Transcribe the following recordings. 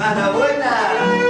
𝒂𝒐𝒓𝒑𝒓𝒊𝒔𝒆.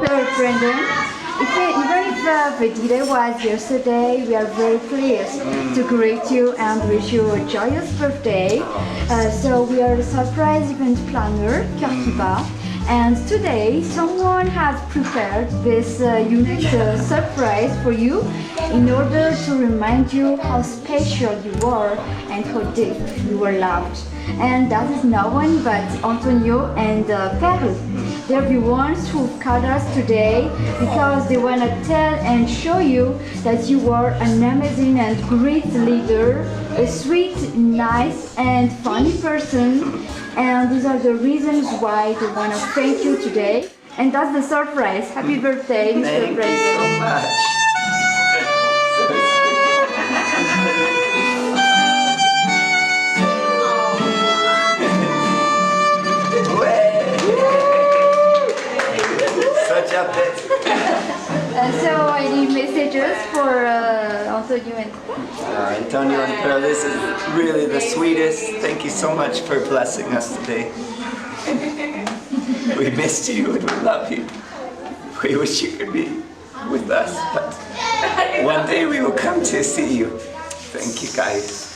Mr. Brendan, even if the day was yesterday, we are very pleased to greet you and wish you a joyous birthday. So we are the surprise event planner, 𝒑𝒐𝒓𝒑𝒓𝒊𝒔𝒆, and today someone has prepared this unique surprise for you in order to remind you how special you are and how deep you were loved. And that is no one but Antonio and Perl. They're the ones who called us today because they want to tell and show you that you are an amazing and great leader, a sweet, nice and funny person, and these are the reasons why they want to thank you today. And that's the surprise. Happy birthday, Mr. President. Thank you so much. So any messages for Antonio and Antonio and Pearl, this is really the sweetest. Thank you so much for blessing us today. We missed you and we love you. We wish you could be with us, but one day we will come to see you. Thank you guys.